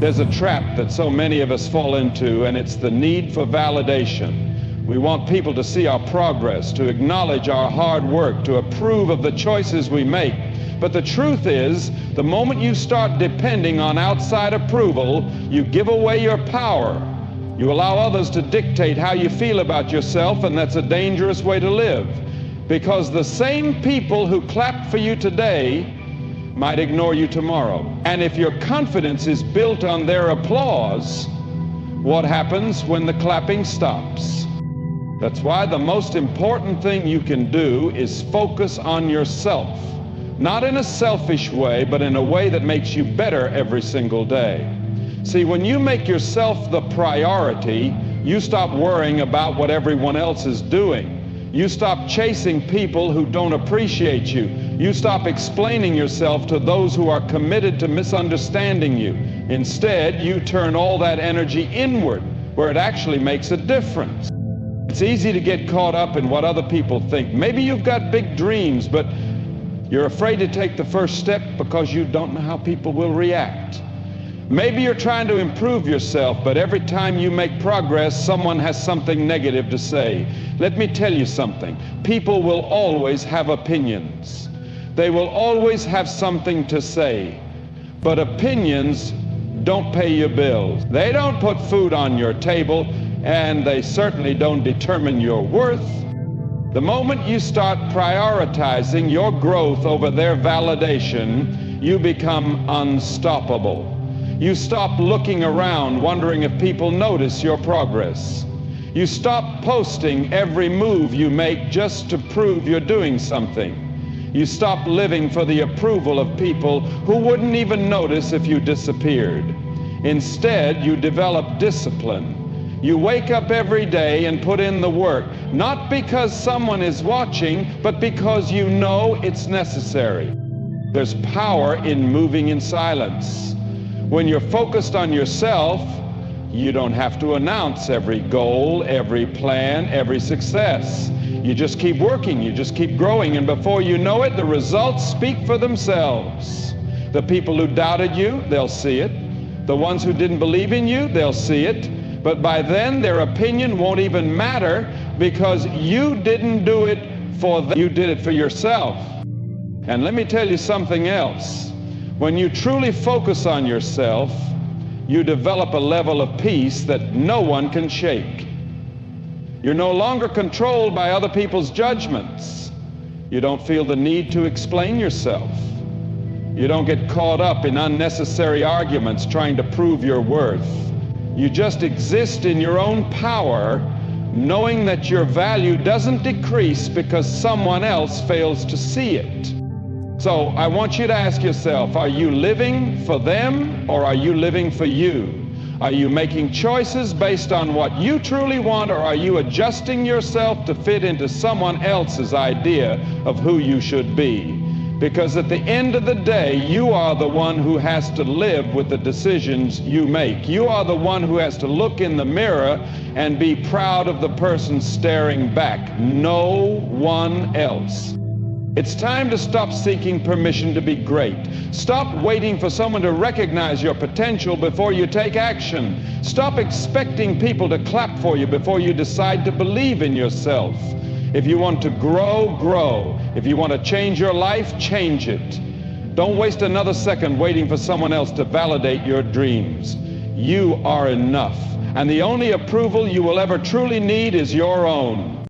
There's a trap that so many of us fall into, and it's the need for validation. We want people to see our progress, to acknowledge our hard work, to approve of the choices we make. But the truth is, the moment you start depending on outside approval, you give away your power. You allow others to dictate how you feel about yourself, and that's a dangerous way to live. Because the same people who clap for you today might ignore you tomorrow. And if your confidence is built on their applause, what happens when the clapping stops? That's why the most important thing you can do is focus on yourself. Not in a selfish way, but in a way that makes you better every single day. See, when you make yourself the priority, you stop worrying about what everyone else is doing. You stop chasing people who don't appreciate you. You stop explaining yourself to those who are committed to misunderstanding you. Instead, you turn all that energy inward, where it actually makes a difference. It's easy to get caught up in what other people think. Maybe you've got big dreams, but you're afraid to take the first step because you don't know how people will react. Maybe you're trying to improve yourself, but every time you make progress, someone has something negative to say. Let me tell you something. People will always have opinions. They will always have something to say. But opinions don't pay your bills. They don't put food on your table, and they certainly don't determine your worth. The moment you start prioritizing your growth over their validation, you become unstoppable. You stop looking around wondering if people notice your progress. You stop posting every move you make just to prove you're doing something. You stop living for the approval of people who wouldn't even notice if you disappeared. Instead, you develop discipline. You wake up every day and put in the work, not because someone is watching, but because you know it's necessary. There's power in moving in silence. When you're focused on yourself, you don't have to announce every goal, every plan, every success. You just keep working, you just keep growing, and before you know it, the results speak for themselves. The people who doubted you, they'll see it. The ones who didn't believe in you, they'll see it. But by then, their opinion won't even matter, because you didn't do it for them. You did it for yourself. And let me tell you something else. When you truly focus on yourself, you develop a level of peace that no one can shake. You're no longer controlled by other people's judgments. You don't feel the need to explain yourself. You don't get caught up in unnecessary arguments trying to prove your worth. You just exist in your own power, knowing that your value doesn't decrease because someone else fails to see it. So I want you to ask yourself, are you living for them or are you living for you? Are you making choices based on what you truly want, or are you adjusting yourself to fit into someone else's idea of who you should be? Because at the end of the day, you are the one who has to live with the decisions you make. You are the one who has to look in the mirror and be proud of the person staring back. No one else. It's time to stop seeking permission to be great. Stop waiting for someone to recognize your potential before you take action. Stop expecting people to clap for you before you decide to believe in yourself. If you want to grow, grow. If you want to change your life, change it. Don't waste another second waiting for someone else to validate your dreams. You are enough, and the only approval you will ever truly need is your own.